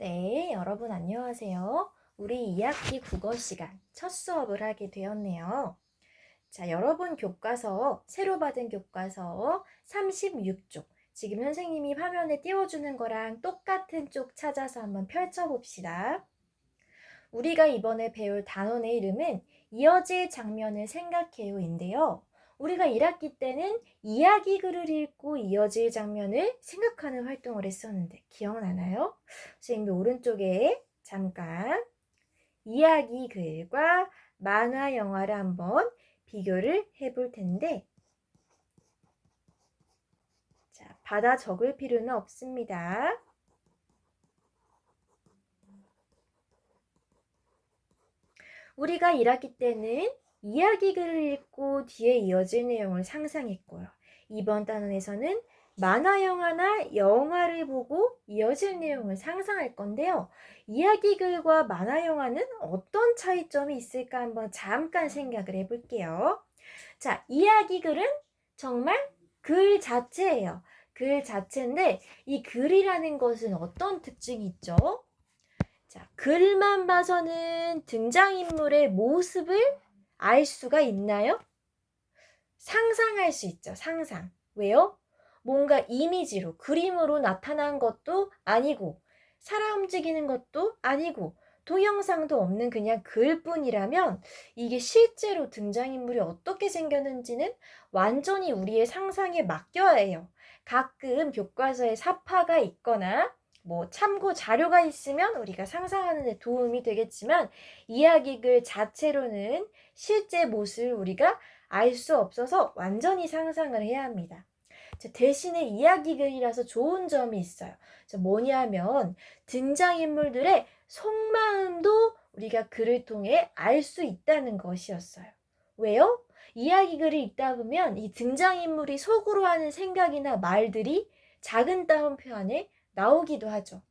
네, 여러분 안녕하세요. 우리 2학기 국어 시간 첫 수업을 하게 되었네요. 자, 여러분 교과서, 새로 받은 교과서 36쪽. 지금 선생님이 화면에 띄워주는 거랑 똑같은 쪽 찾아서 한번 펼쳐봅시다. 우리가 이번에 배울 단원의 이름은 이어질 장면을 생각해요인데요. 우리가 1학기 때는 이야기 글을 읽고 이어질 장면을 생각하는 활동을 했었는데 기억나나요? 선생님이 오른쪽에 잠깐 이야기 글과 만화 영화를 한번 비교를 해볼 텐데 자, 받아 적을 필요는 없습니다. 우리가 1학기 때는 이야기 글을 읽고 뒤에 이어질 내용을 상상했고요. 이번 단원에서는 만화 영화나 영화를 보고 이어질 내용을 상상할 건데요. 이야기 글과 만화 영화는 어떤 차이점이 있을까 한번 잠깐 생각을 해볼게요. 자, 이야기 글은 정말 글 자체예요. 글 자체인데 이 글이라는 것은 어떤 특징이 있죠? 자, 글만 봐서는 등장인물의 모습을 알 수가 있나요? 상상할 수 있죠. 상상. 왜요? 뭔가 이미지로, 그림으로 나타난 것도 아니고 사람 움직이는 것도 아니고 동영상도 없는 그냥 글뿐이라면 이게 실제로 등장인물이 어떻게 생겼는지는 완전히 우리의 상상에 맡겨야 해요. 가끔 교과서에 사파가 있거나 뭐 참고 자료가 있으면 우리가 상상하는 데 도움이 되겠지만 이야기글 자체로는 실제 모습을 우리가 알 수 없어서 완전히 상상을 해야 합니다. 대신에 이야기글이라서 좋은 점이 있어요. 뭐냐면 등장인물들의 속마음도 우리가 글을 통해 알 수 있다는 것이었어요. 왜요? 이야기글을 읽다 보면 이 등장인물이 속으로 하는 생각이나 말들이 작은 따옴표 안에 나오기도 하죠.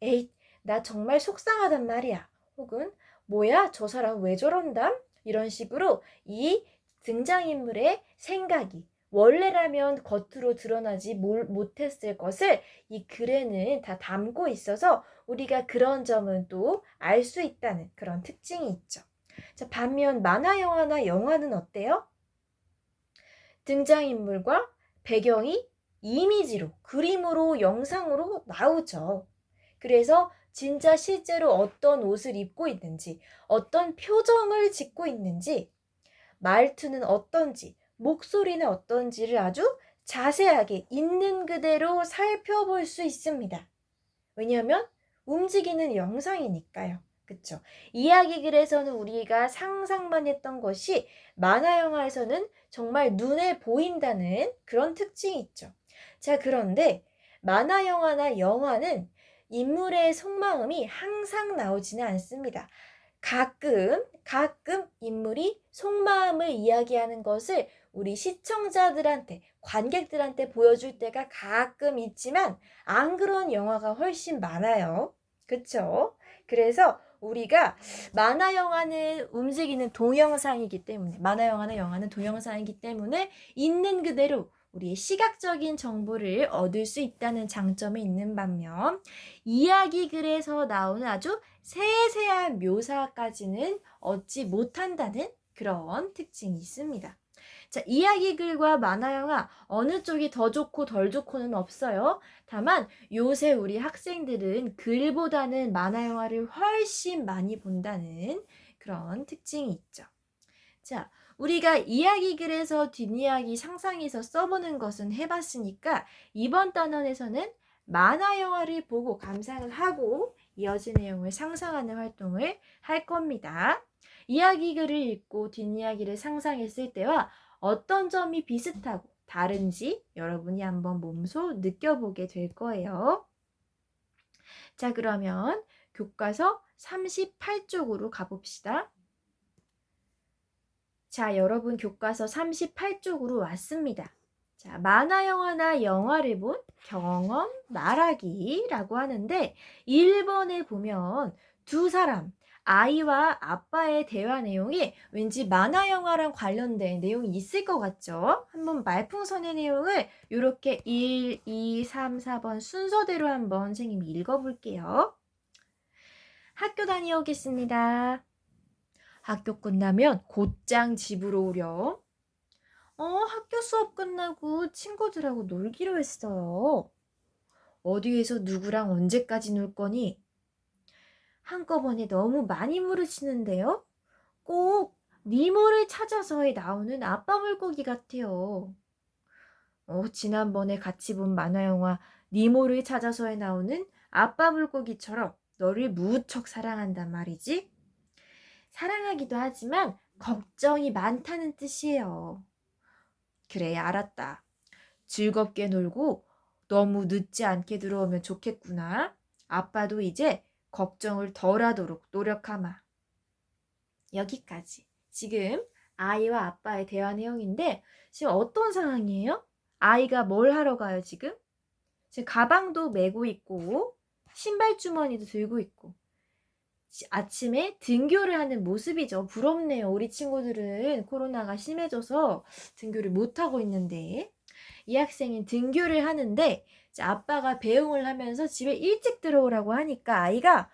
에이, 나 정말 속상하단 말이야. 혹은 뭐야, 저 사람 왜 저런담? 이런 식으로 이 등장인물의 생각이 원래라면 겉으로 드러나지 못했을 것을 이 글에는 다 담고 있어서 우리가 그런 점은 또 알 수 있다는 그런 특징이 있죠. 자, 반면 만화 영화나 영화는 어때요? 등장인물과 배경이 이미지로, 그림으로, 영상으로 나오죠. 그래서 진짜 실제로 어떤 옷을 입고 있는지, 어떤 표정을 짓고 있는지, 말투는 어떤지, 목소리는 어떤지를 아주 자세하게 있는 그대로 살펴볼 수 있습니다. 왜냐하면 움직이는 영상이니까요. 그쵸? 이야기글에서는 우리가 상상만 했던 것이 만화 영화에서는 정말 눈에 보인다는 그런 특징이 있죠. 자, 그런데 만화 영화나 영화는 인물의 속마음이 항상 나오지는 않습니다. 가끔 인물이 속마음을 이야기하는 것을 우리 시청자들한테, 관객들한테 보여줄 때가 가끔 있지만 안 그런 영화가 훨씬 많아요. 그쵸? 그래서 우리가 만화 영화는 움직이는 동영상이기 때문에 만화 영화나 영화는 동영상이기 때문에 있는 그대로 우리의 시각적인 정보를 얻을 수 있다는 장점이 있는 반면 이야기글에서 나오는 아주 세세한 묘사까지는 얻지 못한다는 그런 특징이 있습니다. 자, 이야기글과 만화영화 어느 쪽이 더 좋고 덜 좋고는 없어요. 다만 요새 우리 학생들은 글보다는 만화영화를 훨씬 많이 본다는 그런 특징이 있죠. 자, 우리가 이야기글에서 뒷이야기 상상해서 써보는 것은 해봤으니까 이번 단원에서는 만화 영화를 보고 감상을 하고 이어진 내용을 상상하는 활동을 할 겁니다. 이야기글을 읽고 뒷이야기를 상상했을 때와 어떤 점이 비슷하고 다른지 여러분이 한번 몸소 느껴보게 될 거예요. 자, 그러면 교과서 38쪽으로 가봅시다. 자, 여러분 교과서 38쪽으로 왔습니다. 자, 만화 영화나 영화를 본 경험 말하기라고 하는데 1번에 보면 두 사람, 아이와 아빠의 대화 내용이 왠지 만화 영화랑 관련된 내용이 있을 것 같죠? 한번 말풍선의 내용을 이렇게 1, 2, 3, 4번 순서대로 한번 선생님이 읽어볼게요. 학교 다녀오겠습니다. 학교 끝나면 곧장 집으로 오렴. 학교 수업 끝나고 친구들하고 놀기로 했어요. 어디에서 누구랑 언제까지 놀 거니? 한꺼번에 너무 많이 물으시는데요. 꼭 니모를 찾아서에 나오는 아빠 물고기 같아요. 지난번에 같이 본 만화영화 니모를 찾아서에 나오는 아빠 물고기처럼 너를 무척 사랑한단 말이지. 사랑하기도 하지만 걱정이 많다는 뜻이에요. 그래, 알았다. 즐겁게 놀고 너무 늦지 않게 들어오면 좋겠구나. 아빠도 이제 걱정을 덜하도록 노력하마. 여기까지. 지금 아이와 아빠의 대화 내용인데 지금 어떤 상황이에요? 아이가 뭘 하러 가요, 지금? 지금 가방도 메고 있고 신발 주머니도 들고 있고 아침에 등교를 하는 모습이죠. 부럽네요. 우리 친구들은 코로나가 심해져서 등교를 못하고 있는데 이 학생은 등교를 하는데 아빠가 배웅을 하면서 집에 일찍 들어오라고 하니까 아이가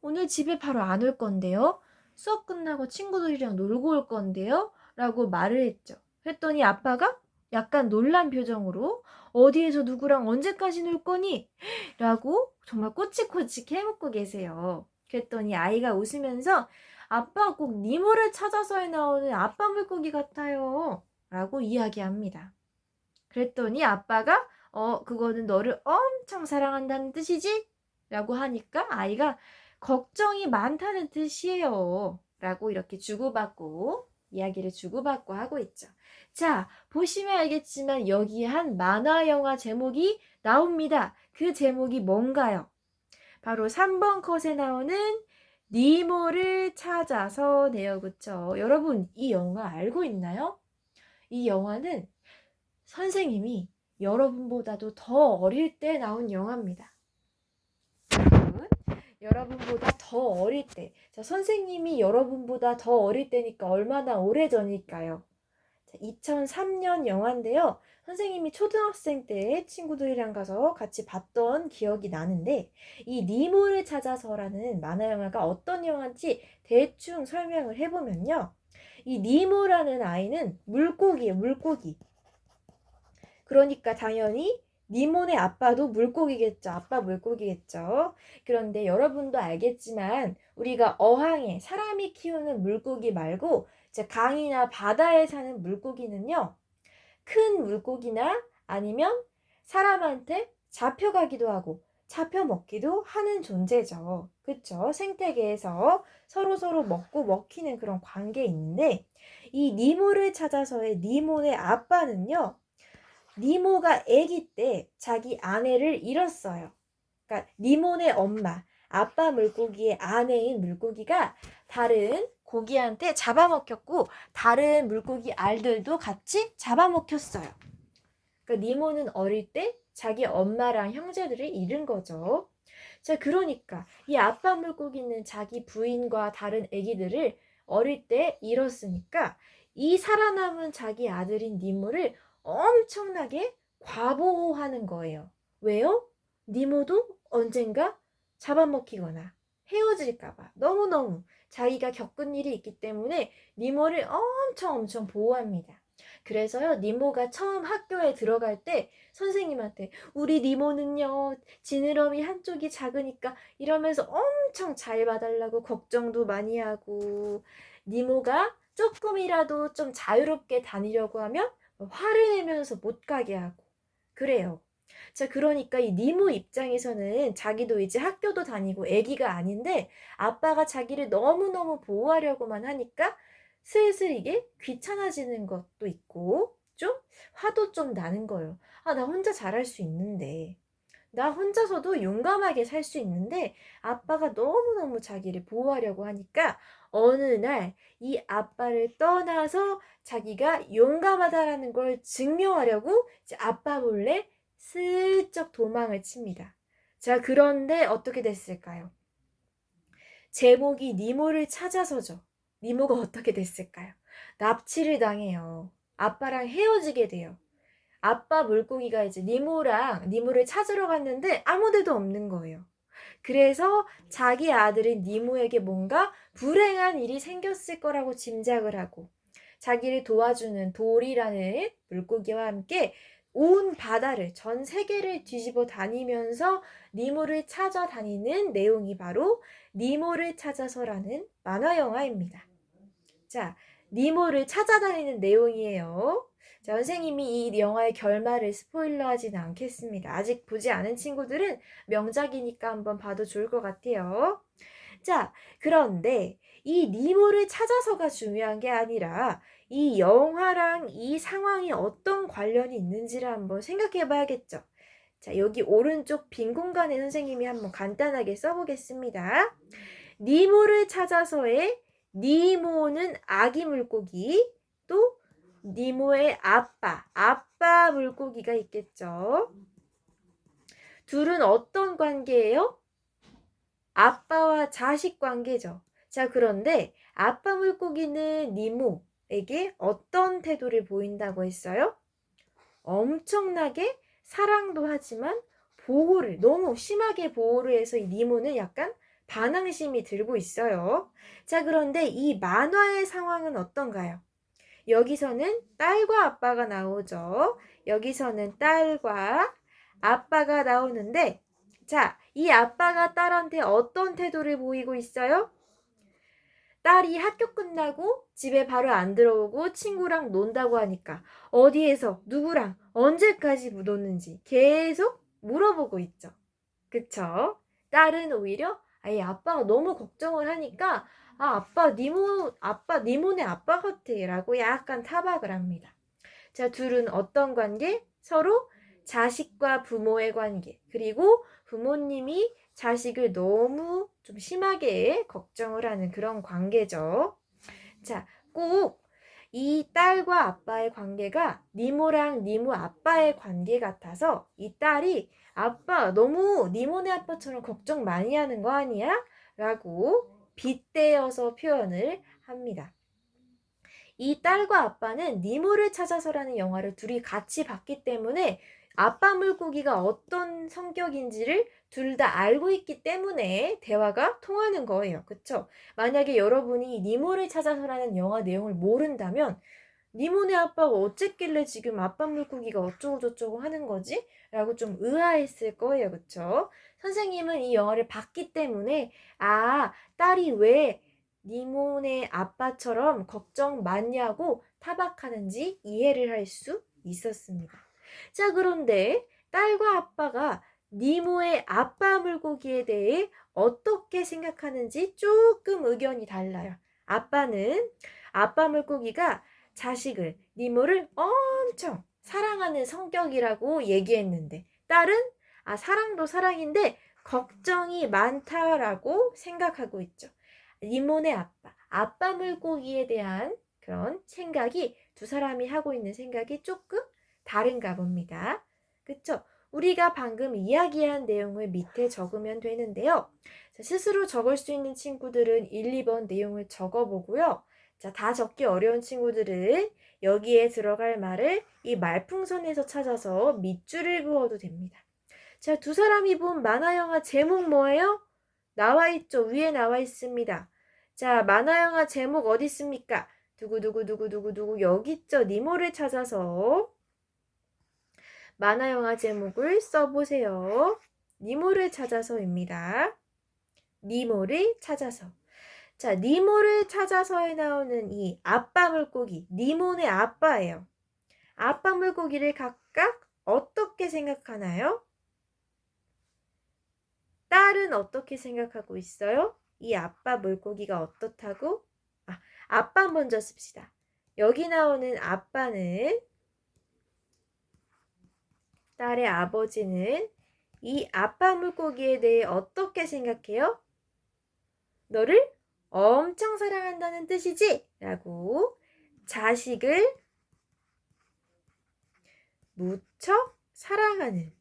오늘 집에 바로 안 올 건데요. 수업 끝나고 친구들이랑 놀고 올 건데요. 라고 말을 했죠. 했더니 아빠가 약간 놀란 표정으로 어디에서 누구랑 언제까지 놀 거니? 라고 정말 꼬치꼬치 캐묻고 계세요. 그랬더니 아이가 웃으면서 아빠 꼭 니모를 찾아서에 나오는 아빠 물고기 같아요. 라고 이야기합니다. 그랬더니 아빠가 그거는 너를 엄청 사랑한다는 뜻이지? 라고 하니까 아이가 걱정이 많다는 뜻이에요. 라고 이렇게 주고받고 이야기를 주고받고 하고 있죠. 자, 보시면 알겠지만 여기에 한 만화 영화 제목이 나옵니다. 그 제목이 뭔가요? 바로 3번 컷에 나오는 니모를 찾아서네요. 그쵸? 여러분 이 영화 알고 있나요? 이 영화는 선생님이 여러분보다도 더 어릴 때 나온 영화입니다. 여러분보다 더 어릴 때. 자, 선생님이 여러분보다 더 어릴 때니까 얼마나 오래전일까요? 2003년 영화인데요. 선생님이 초등학생 때 친구들이랑 가서 같이 봤던 기억이 나는데 이 니모를 찾아서라는 만화 영화가 어떤 영화인지 대충 설명을 해보면요. 이 니모라는 아이는 물고기예요. 물고기. 그러니까 당연히 니모네 아빠도 물고기겠죠. 아빠 물고기겠죠. 그런데 여러분도 알겠지만 우리가 어항에 사람이 키우는 물고기 말고 이제 강이나 바다에 사는 물고기는요. 큰 물고기나 아니면 사람한테 잡혀가기도 하고 잡혀 먹기도 하는 존재죠. 그쵸? 생태계에서 서로 먹고 먹히는 그런 관계에 있는데 이 니모를 찾아서의 니모네 아빠는요. 니모가 아기 때 자기 아내를 잃었어요. 그러니까 니모네 엄마, 아빠 물고기의 아내인 물고기가 다른 고기한테 잡아먹혔고 다른 물고기 알들도 같이 잡아먹혔어요. 그러니까 니모는 어릴 때 자기 엄마랑 형제들을 잃은 거죠. 자, 그러니까 이 아빠 물고기는 자기 부인과 다른 아기들을 어릴 때 잃었으니까 이 살아남은 자기 아들인 니모를 엄청나게 과보호하는 거예요. 왜요? 니모도 언젠가 잡아먹히거나 헤어질까봐 너무너무 자기가 겪은 일이 있기 때문에 니모를 엄청 보호합니다. 그래서요, 니모가 처음 학교에 들어갈 때 선생님한테 우리 니모는요, 지느러미 한쪽이 작으니까 이러면서 엄청 잘 봐달라고 걱정도 많이 하고 니모가 조금이라도 좀 자유롭게 다니려고 하면 화를 내면서 못 가게 하고 그래요. 자, 그러니까 이 니모 입장에서는 자기도 이제 학교도 다니고 애기가 아닌데 아빠가 자기를 너무너무 보호하려고만 하니까 슬슬 이게 귀찮아지는 것도 있고 좀 화도 좀 나는 거예요. 아, 나 혼자 잘할 수 있는데. 나 혼자서도 용감하게 살 수 있는데 아빠가 너무너무 자기를 보호하려고 하니까 어느 날 이 아빠를 떠나서 자기가 용감하다라는 걸 증명하려고 이제 아빠 몰래 슬쩍 도망을 칩니다. 자, 그런데 어떻게 됐을까요? 제목이 니모를 찾아서죠. 니모가 어떻게 됐을까요? 납치를 당해요. 아빠랑 헤어지게 돼요. 아빠 물고기가 이제 니모를 찾으러 갔는데 아무 데도 없는 거예요. 그래서 자기 아들인 니모에게 뭔가 불행한 일이 생겼을 거라고 짐작을 하고 자기를 도와주는 돌이라는 물고기와 함께 온 바다를, 전 세계를 뒤집어 다니면서 니모를 찾아다니는 내용이 바로 니모를 찾아서라는 만화 영화입니다. 자, 니모를 찾아다니는 내용이에요. 자, 선생님이 이 영화의 결말을 스포일러하지는 않겠습니다. 아직 보지 않은 친구들은 명작이니까 한번 봐도 좋을 것 같아요. 자, 그런데 이 니모를 찾아서가 중요한 게 아니라 이 영화랑 이 상황이 어떤 관련이 있는지를 한번 생각해 봐야겠죠. 자, 여기 오른쪽 빈 공간에 선생님이 한번 간단하게 써보겠습니다. 니모를 찾아서의 니모는 아기 물고기, 또 니모의 아빠 물고기가 있겠죠. 둘은 어떤 관계예요? 아빠와 자식 관계죠. 자, 그런데 아빠 물고기는 니모에게 어떤 태도를 보인다고 했어요? 엄청나게 사랑도 하지만 보호를 너무 심하게 보호를 해서 이 니모는 약간 반항심이 들고 있어요. 자, 그런데 이 만화의 상황은 어떤가요? 여기서는 딸과 아빠가 나오죠. 여기서는 딸과 아빠가 나오는데, 자, 이 아빠가 딸한테 어떤 태도를 보이고 있어요? 딸이 학교 끝나고 집에 바로 안 들어오고 친구랑 논다고 하니까 어디에서 누구랑 언제까지 묻었는지 계속 물어보고 있죠. 그쵸? 딸은 오히려 아예 아빠가 너무 걱정을 하니까 아빠 니모네 아빠 같아 라고 약간 타박을 합니다. 자, 둘은 어떤 관계? 서로 자식과 부모의 관계, 그리고 부모님이 자식을 너무 좀 심하게 걱정을 하는 그런 관계죠. 자, 꼭 이 딸과 아빠의 관계가 니모랑 니모 아빠의 관계 같아서 이 딸이 아빠 너무 니모네 아빠처럼 걱정 많이 하는 거 아니야? 라고 빗대어서 표현을 합니다. 이 딸과 아빠는 니모를 찾아서라는 영화를 둘이 같이 봤기 때문에 아빠 물고기가 어떤 성격인지를 둘 다 알고 있기 때문에 대화가 통하는 거예요. 그쵸? 만약에 여러분이 니모를 찾아서라는 영화 내용을 모른다면 니모네 아빠가 어쨌길래 지금 아빠 물고기가 어쩌고저쩌고 하는 거지? 라고 좀 의아했을 거예요. 그쵸? 선생님은 이 영화를 봤기 때문에 딸이 왜 니모네 아빠처럼 걱정 많냐고 타박하는지 이해를 할 수 있었습니다. 자, 그런데 딸과 아빠가 니모의 아빠 물고기에 대해 어떻게 생각하는지 조금 의견이 달라요. 아빠는 아빠 물고기가 자식을, 니모를 엄청 사랑하는 성격이라고 얘기했는데 딸은 사랑도 사랑인데 걱정이 많다라고 생각하고 있죠. 니모네 아빠 물고기에 대한 그런 생각이 두 사람이 하고 있는 생각이 조금 다른가 봅니다. 그쵸? 우리가 방금 이야기한 내용을 밑에 적으면 되는데요. 자, 스스로 적을 수 있는 친구들은 1, 2번 내용을 적어보고요. 자, 다 적기 어려운 친구들은 여기에 들어갈 말을 이 말풍선에서 찾아서 밑줄을 그어도 됩니다. 자, 두 사람이 본 만화 영화 제목 뭐예요? 나와 있죠. 위에 나와 있습니다. 자, 만화 영화 제목 어디 있습니까? 두구두구두구두구두구 여기 있죠. 니모를 찾아서 만화 영화 제목을 써보세요. 니모를 찾아서입니다. 니모를 찾아서. 자, 니모를 찾아서에 나오는 이 아빠 물고기, 니모네 아빠예요. 아빠 물고기를 각각 어떻게 생각하나요? 딸은 어떻게 생각하고 있어요? 이 아빠 물고기가 어떻다고? 아빠 먼저 씁시다. 여기 나오는 아빠는, 딸의 아버지는 이 아빠 물고기에 대해 어떻게 생각해요? 너를 엄청 사랑한다는 뜻이지? 라고 자식을 무척 사랑하는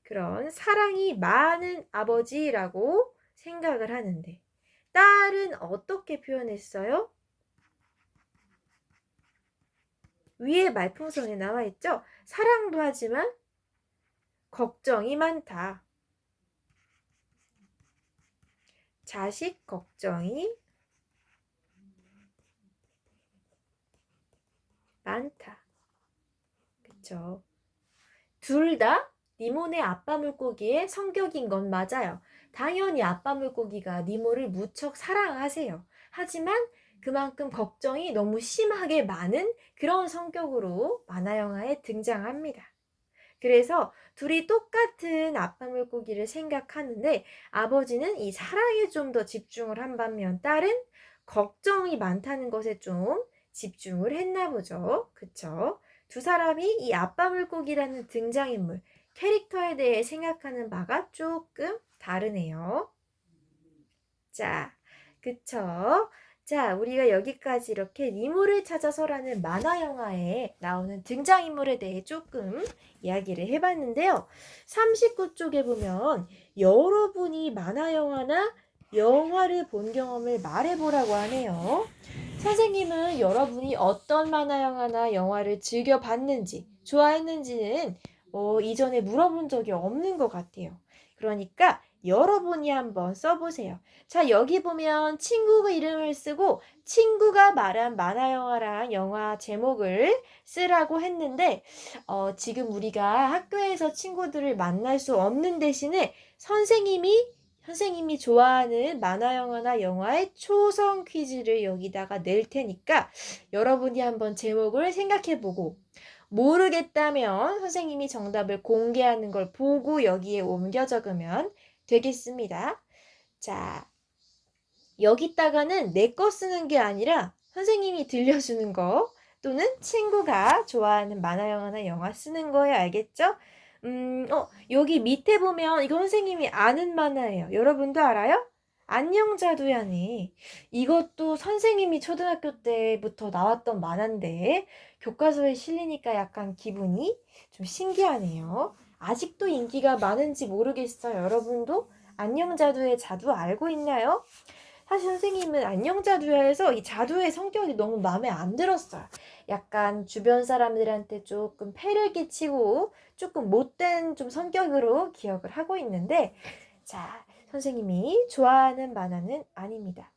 그런 사랑이 많은 아버지라고 생각을 하는데 딸은 어떻게 표현했어요? 위에 말풍선에 나와 있죠? 사랑도 하지만 걱정이 많다. 자식 걱정이 많다. 그쵸? 둘 다 니모네 아빠 물고기의 성격인 건 맞아요. 당연히 아빠 물고기가 니모를 무척 사랑하세요. 하지만 그만큼 걱정이 너무 심하게 많은 그런 성격으로 만화 영화에 등장합니다. 그래서 둘이 똑같은 아빠 물고기를 생각하는데 아버지는 이 사랑에 좀 더 집중을 한 반면 딸은 걱정이 많다는 것에 좀 집중을 했나 보죠. 그쵸? 두 사람이 이 아빠 물고기라는 등장인물, 캐릭터에 대해 생각하는 바가 조금 다르네요. 자, 그쵸? 자, 우리가 여기까지 이렇게 니모를 찾아서라는 만화 영화에 나오는 등장인물에 대해 조금 이야기를 해봤는데요. 39쪽에 보면 여러분이 만화 영화나 영화를 본 경험을 말해보라고 하네요. 선생님은 여러분이 어떤 만화 영화나 영화를 즐겨봤는지, 좋아했는지는 이전에 물어본 적이 없는 것 같아요. 그러니까 여러분이 한번 써보세요. 자, 여기 보면 친구 이름을 쓰고 친구가 말한 만화 영화랑 영화 제목을 쓰라고 했는데 지금 우리가 학교에서 친구들을 만날 수 없는 대신에 선생님이 좋아하는 만화 영화나 영화의 초성 퀴즈를 여기다가 낼 테니까 여러분이 한번 제목을 생각해보고 모르겠다면 선생님이 정답을 공개하는 걸 보고 여기에 옮겨 적으면 되겠습니다. 자, 여기다가는 내 거 쓰는 게 아니라 선생님이 들려주는 거 또는 친구가 좋아하는 만화 영화나 영화 쓰는 거예요. 알겠죠? 여기 밑에 보면 이거 선생님이 아는 만화예요. 여러분도 알아요? 안녕 자두야네. 이것도 선생님이 초등학교 때부터 나왔던 만화인데 교과서에 실리니까 약간 기분이 좀 신기하네요. 아직도 인기가 많은지 모르겠어요. 여러분도 안녕 자두의 자두 알고 있나요? 사실 선생님은 안녕 자두야에서 이 자두의 성격이 너무 마음에 안 들었어요. 약간 주변 사람들한테 조금 폐를 끼치고 조금 못된 좀 성격으로 기억을 하고 있는데 자, 선생님이 좋아하는 만화는 아닙니다.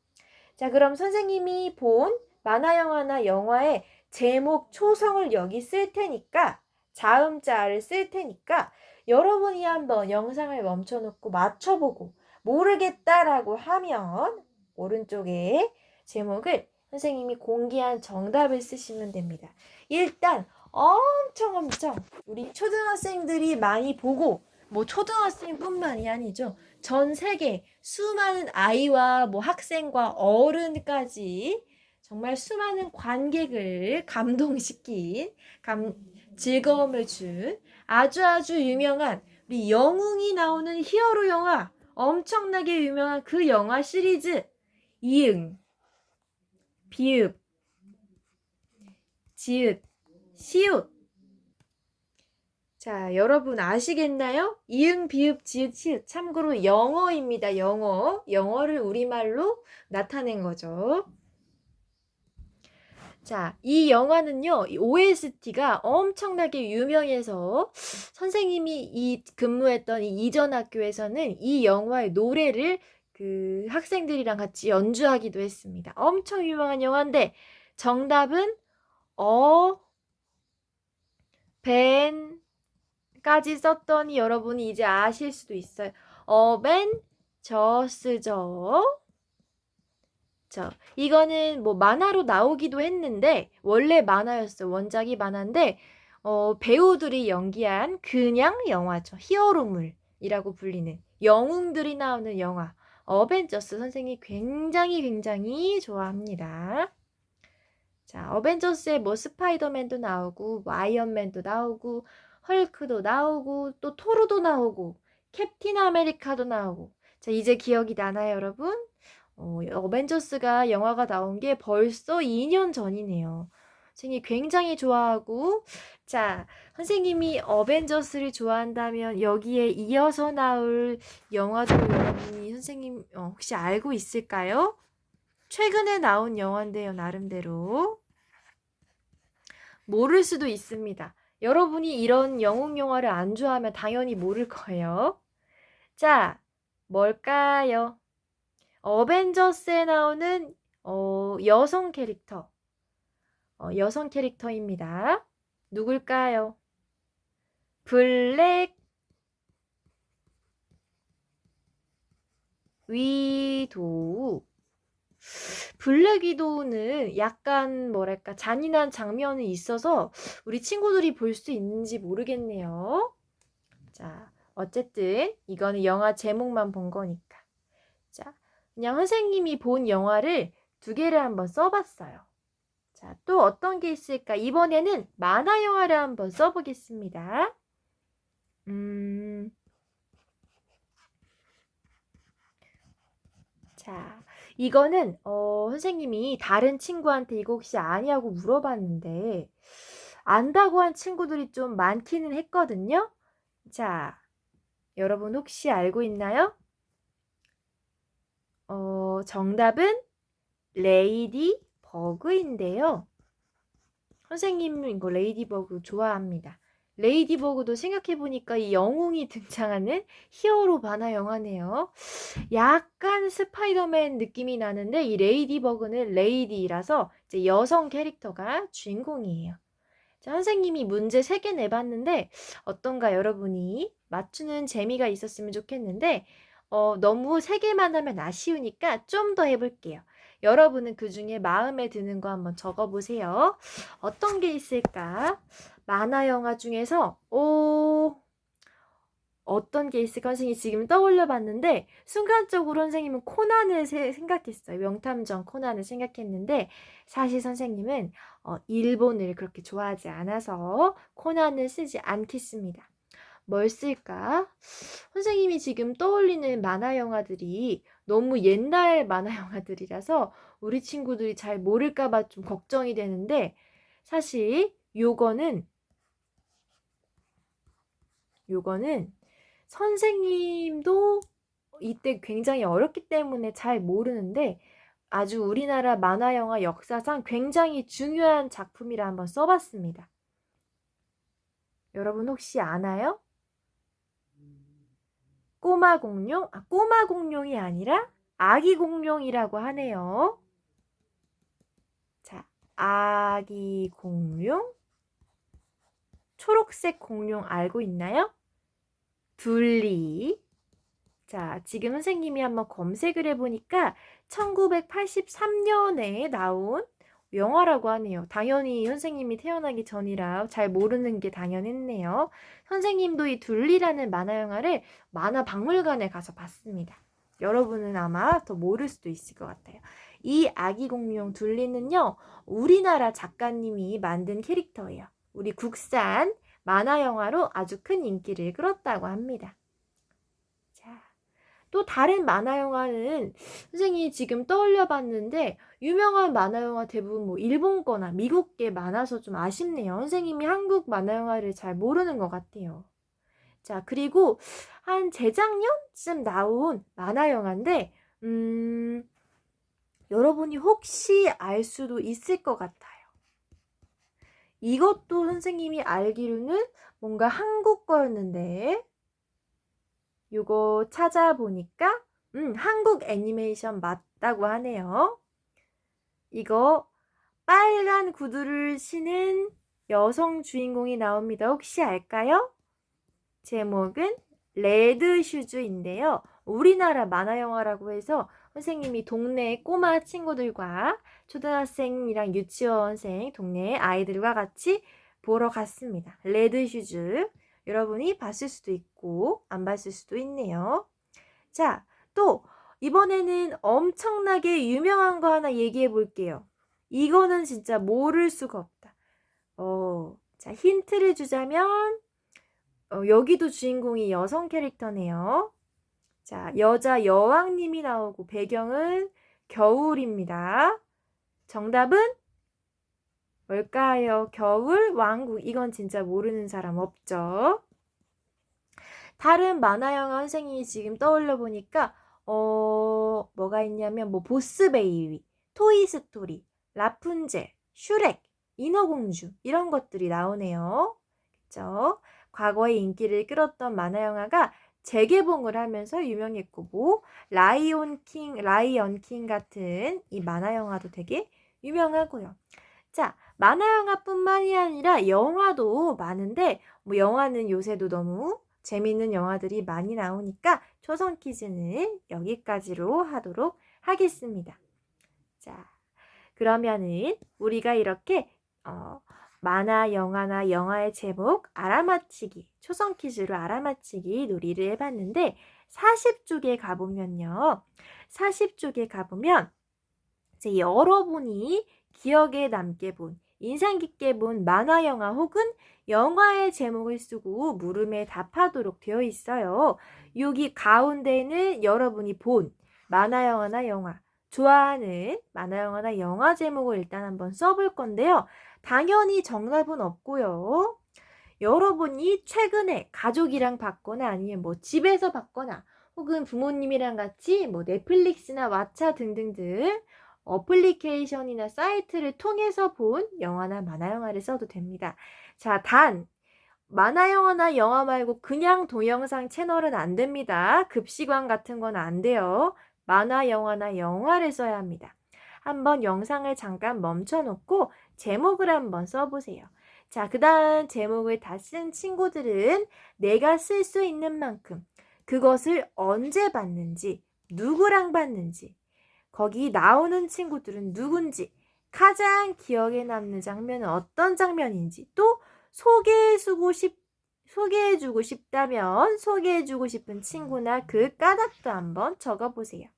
자, 그럼 선생님이 본 만화 영화나 영화의 제목 초성을 여기 쓸 테니까 자음자를 쓸 테니까 여러분이 한번 영상을 멈춰놓고 맞춰보고 모르겠다라고 하면 오른쪽에 제목을 선생님이 공개한 정답을 쓰시면 됩니다. 일단 엄청 우리 초등학생들이 많이 보고 뭐 초등학생뿐만이 아니죠. 전 세계 수많은 아이와 뭐 학생과 어른까지 정말 수많은 관객을 감동시킨 즐거움을 준 아주 유명한 우리 영웅이 나오는 히어로 영화 엄청나게 유명한 그 영화 시리즈 이응, 비읍, 지읒, 시읒. 자, 여러분 아시겠나요? 이응, 비읍, 지읒, 시읒. 참고로 영어입니다. 영어를 우리말로 나타낸 거죠. 자, 이 영화는요, 이 OST가 엄청나게 유명해서 선생님이 근무했던 이 이전 학교에서는 이 영화의 노래를 그 학생들이랑 같이 연주하기도 했습니다. 엄청 유명한 영화인데 정답은 벤까지 썼더니 여러분이 이제 아실 수도 있어요. 어벤져스죠. 이거는 뭐 만화로 나오기도 했는데 원래 만화였어요. 원작이 만화인데 배우들이 연기한 그냥 영화죠. 히어로물이라고 불리는 영웅들이 나오는 영화 어벤져스 선생님이 굉장히 좋아합니다. 자, 어벤져스에 뭐 스파이더맨도 나오고 뭐 아이언맨도 나오고 헐크도 나오고 또 토르도 나오고 캡틴 아메리카도 나오고 자, 이제 기억이 나나요, 여러분? 어벤져스가 영화가 나온 게 벌써 2년 전이네요. 선생님이 굉장히 좋아하고 자, 선생님이 어벤져스를 좋아한다면 여기에 이어서 나올 영화도 여러분이 선생님 혹시 알고 있을까요? 최근에 나온 영화인데요, 나름대로. 모를 수도 있습니다. 여러분이 이런 영웅 영화를 안 좋아하면 당연히 모를 거예요. 자, 뭘까요? 어벤져스에 나오는 여성 캐릭터. 여성 캐릭터입니다. 누굴까요? 블랙 위도우. 블랙 위도우는 약간 뭐랄까 잔인한 장면이 있어서 우리 친구들이 볼 수 있는지 모르겠네요. 자, 어쨌든 이거는 영화 제목만 본 거니까. 자, 그냥 선생님이 본 영화를 두 개를 한번 써봤어요. 자, 또 어떤 게 있을까? 이번에는 만화 영화를 한번 써보겠습니다. 자, 이거는 선생님이 다른 친구한테 이거 혹시 아냐고 물어봤는데 안다고 한 친구들이 좀 많기는 했거든요. 자, 여러분 혹시 알고 있나요? 정답은 레이디 버그인데요. 선생님은 이거 레이디버그 좋아합니다. 레이디버그도 생각해보니까 이 영웅이 등장하는 히어로 만화 영화네요. 약간 스파이더맨 느낌이 나는데 이 레이디버그는 레이디라서 이제 여성 캐릭터가 주인공이에요. 자, 선생님이 문제 3개 내봤는데 어떤가 여러분이 맞추는 재미가 있었으면 좋겠는데 너무 3개만 하면 아쉬우니까 좀 더 해볼게요. 여러분은 그 중에 마음에 드는 거 한번 적어보세요. 어떤 게 있을까? 만화 영화 중에서 어떤 게 있을까? 선생님이 지금 떠올려 봤는데 순간적으로 선생님은 코난을 생각했어요. 명탐정 코난을 생각했는데 사실 선생님은 일본을 그렇게 좋아하지 않아서 코난을 쓰지 않겠습니다. 뭘 쓸까? 선생님이 지금 떠올리는 만화 영화들이 너무 옛날 만화 영화들이라서 우리 친구들이 잘 모를까봐 좀 걱정이 되는데 사실 요거는 선생님도 이때 굉장히 어렵기 때문에 잘 모르는데 아주 우리나라 만화 영화 역사상 굉장히 중요한 작품이라 한번 써봤습니다. 여러분 혹시 아나요? 꼬마 공룡? 꼬마 공룡이 아니라 아기 공룡이라고 하네요. 자, 아기 공룡? 초록색 공룡 알고 있나요? 둘리. 자, 지금 선생님이 한번 검색을 해보니까 1983년에 나온 영화라고 하네요. 당연히 선생님이 태어나기 전이라 잘 모르는 게 당연했네요. 선생님도 이 둘리라는 만화 영화를 만화 박물관에 가서 봤습니다. 여러분은 아마 더 모를 수도 있을 것 같아요. 이 아기 공룡 둘리는요, 우리나라 작가님이 만든 캐릭터예요. 우리 국산 만화 영화로 아주 큰 인기를 끌었다고 합니다. 자, 또 다른 만화 영화는 선생님이 지금 떠올려 봤는데 유명한 만화 영화 대부분 뭐 일본 거나 미국 게 많아서 좀 아쉽네요. 선생님이 한국 만화 영화를 잘 모르는 것 같아요. 자, 그리고 한 재작년쯤 나온 만화 영화인데 여러분이 혹시 알 수도 있을 것 같아요. 이것도 선생님이 알기로는 뭔가 한국 거였는데 요거 찾아보니까 한국 애니메이션 맞다고 하네요. 이거 빨간 구두를 신은 여성 주인공이 나옵니다. 혹시 알까요? 제목은 레드 슈즈인데요. 우리나라 만화 영화라고 해서 선생님이 동네 꼬마 친구들과 초등학생이랑 유치원생 동네 아이들과 같이 보러 갔습니다. 레드 슈즈. 여러분이 봤을 수도 있고 안 봤을 수도 있네요. 자, 또 이번에는 엄청나게 유명한 거 하나 얘기해 볼게요. 이거는 진짜 모를 수가 없다. 자, 힌트를 주자면 여기도 주인공이 여성 캐릭터네요. 자, 여자 여왕님이 나오고 배경은 겨울입니다. 정답은 뭘까요? 겨울 왕국. 이건 진짜 모르는 사람 없죠? 다른 만화 영화 선생님이 지금 떠올려 보니까 뭐가 있냐면 뭐 보스 베이비, 토이스토리, 라푼젤, 슈렉, 인어공주 이런 것들이 나오네요. 있죠. 과거에 인기를 끌었던 만화 영화가 재개봉을 하면서 유명했고, 뭐 라이언 킹 같은 이 만화 영화도 되게 유명하고요. 자, 만화 영화뿐만이 아니라 영화도 많은데, 뭐 영화는 요새도 너무 재밌는 영화들이 많이 나오니까 초성 퀴즈는 여기까지로 하도록 하겠습니다. 자, 그러면은 우리가 이렇게 만화, 영화나 영화의 제목 알아맞히기, 초성 퀴즈로 알아맞히기 놀이를 해봤는데 40쪽에 가보면요. 40쪽에 가보면 이제 여러분이 기억에 남게 본, 인상 깊게 본 만화, 영화 혹은 영화의 제목을 쓰고 물음에 답하도록 되어 있어요. 여기 가운데는 여러분이 본 만화, 영화나 영화, 좋아하는 만화, 영화나 영화 제목을 일단 한번 써볼 건데요. 당연히 정답은 없고요. 여러분이 최근에 가족이랑 봤거나 아니면 뭐 집에서 봤거나 혹은 부모님이랑 같이 뭐 넷플릭스나 왓챠 등등등 어플리케이션이나 사이트를 통해서 본 영화나 만화 영화를 써도 됩니다. 자, 단 만화 영화나 영화 말고 그냥 동영상 채널은 안 됩니다. 급식왕 같은 건 안 돼요. 만화 영화나 영화를 써야 합니다. 한번 영상을 잠깐 멈춰놓고 제목을 한번 써보세요. 자, 그 다음 제목을 다 쓴 친구들은 내가 쓸 수 있는 만큼 그것을 언제 봤는지, 누구랑 봤는지, 거기 나오는 친구들은 누군지, 가장 기억에 남는 장면은 어떤 장면인지, 또 소개해주고 싶다면 소개해주고 싶은 친구나 그 까닭도 한번 적어보세요.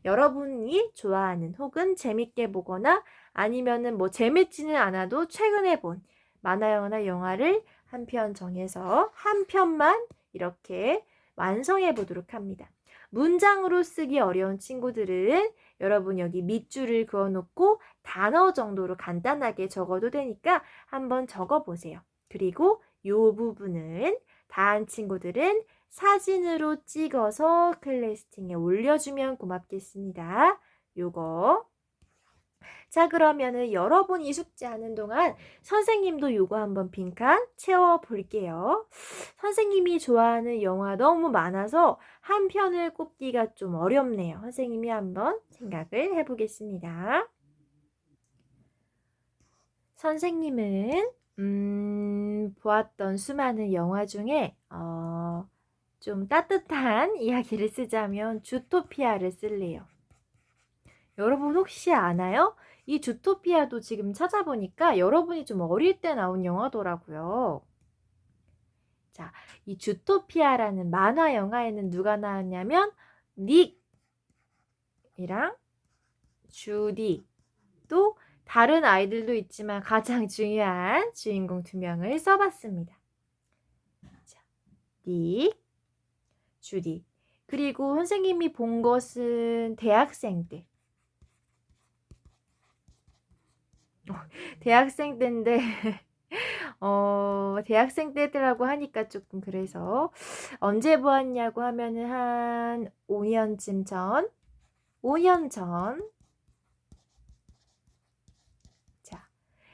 여러분이 좋아하는 혹은 재밌게 보거나 아니면은 뭐 재밌지는 않아도 최근에 본 만화, 영화나 영화를 한 편 정해서 한 편만 이렇게 완성해 보도록 합니다. 문장으로 쓰기 어려운 친구들은 여러분 여기 밑줄을 그어놓고 단어 정도로 간단하게 적어도 되니까 한번 적어보세요. 그리고 이 부분은 다한 친구들은 사진으로 찍어서 클래스팅에 올려주면 고맙겠습니다. 요거. 자, 그러면은 여러분이 숙제하는 동안 선생님도 요거 한번 빈칸 채워볼게요. 선생님이 좋아하는 영화 너무 많아서 한 편을 꼽기가 좀 어렵네요. 선생님이 한번 생각을 해보겠습니다. 선생님은 보았던 수많은 영화 중에 좀 따뜻한 이야기를 쓰자면 주토피아를 쓸래요. 여러분 혹시 아나요? 이 주토피아도 지금 찾아보니까 여러분이 좀 어릴 때 나온 영화더라고요. 자, 이 주토피아라는 만화 영화에는 누가 나왔냐면 닉이랑 주디, 또 다른 아이들도 있지만 가장 중요한 주인공 2명을 써봤습니다. 자, 닉, 주디. 그리고 선생님이 본 것은 대학생 때. 대학생 때인데 대학생 때라고 하니까 조금 그래서 언제 보았냐고 하면은 한 5년쯤 전, 5년 전. 자,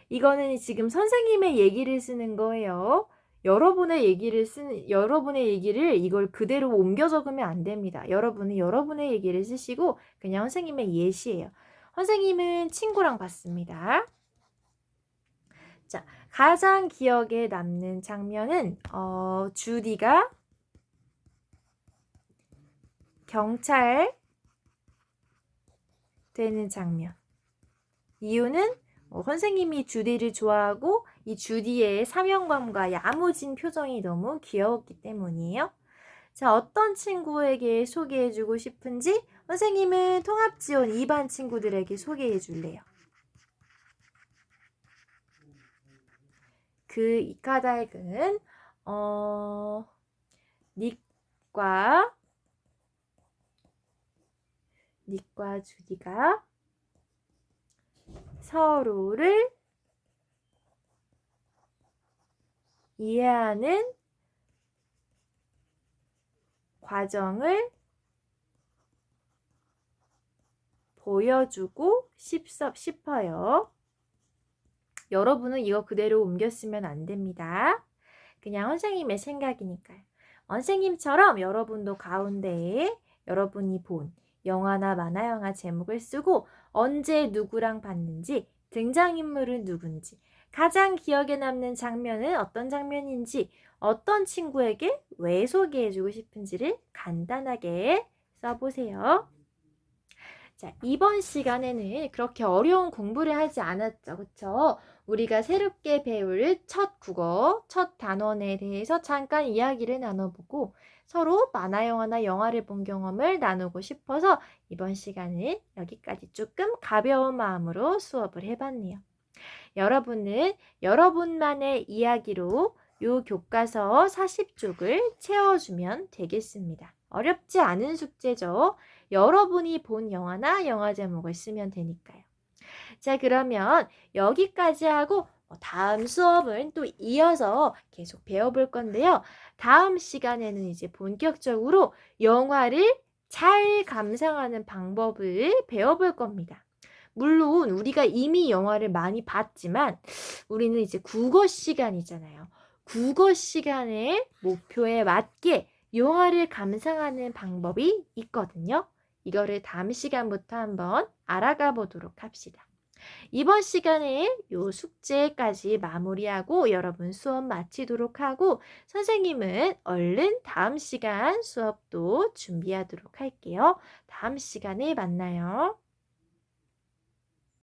이거는 지금 선생님의 얘기를 쓰는 거예요. 여러분의 얘기를 이걸 그대로 옮겨 적으면 안 됩니다. 여러분은 여러분의 얘기를 쓰시고 그냥 선생님의 예시예요. 선생님은 친구랑 봤습니다. 자, 가장 기억에 남는 장면은 주디가 경찰 되는 장면. 이유는 선생님이 주디를 좋아하고 이 주디의 사명감과 야무진 표정이 너무 귀여웠기 때문이에요. 자, 어떤 친구에게 소개해주고 싶은지 선생님은 통합지원 2반 친구들에게 소개해 줄래요. 그 이카다익은 닉과 주디가 서로를 이해하는 과정을 보여주고 싶어요. 여러분은 이거 그대로 옮겨 쓰면 안 됩니다. 그냥 선생님의 생각이니까요. 선생님처럼 여러분도 가운데에 여러분이 본 영화나 만화영화 제목을 쓰고 언제 누구랑 봤는지, 등장인물은 누군지, 가장 기억에 남는 장면은 어떤 장면인지, 어떤 친구에게 왜 소개해주고 싶은지를 간단하게 써보세요. 자, 이번 시간에는 그렇게 어려운 공부를 하지 않았죠. 그쵸? 우리가 새롭게 배울 첫 국어, 첫 단원에 대해서 잠깐 이야기를 나눠보고 서로 만화 영화나 영화를 본 경험을 나누고 싶어서 이번 시간은 여기까지 조금 가벼운 마음으로 수업을 해봤네요. 여러분은 여러분만의 이야기로 요 교과서 40쪽을 채워주면 되겠습니다. 어렵지 않은 숙제죠. 여러분이 본 영화나 영화 제목을 쓰면 되니까요. 자, 그러면 여기까지 하고 다음 수업은 또 이어서 계속 배워볼 건데요. 다음 시간에는 이제 본격적으로 영화를 잘 감상하는 방법을 배워볼 겁니다. 물론 우리가 이미 영화를 많이 봤지만 우리는 이제 국어 시간이잖아요. 국어 시간의 목표에 맞게 영화를 감상하는 방법이 있거든요. 이거를 다음 시간부터 한번 알아가 보도록 합시다. 이번 시간에 요 숙제까지 마무리하고 여러분 수업 마치도록 하고 선생님은 얼른 다음 시간 수업도 준비하도록 할게요. 다음 시간에 만나요.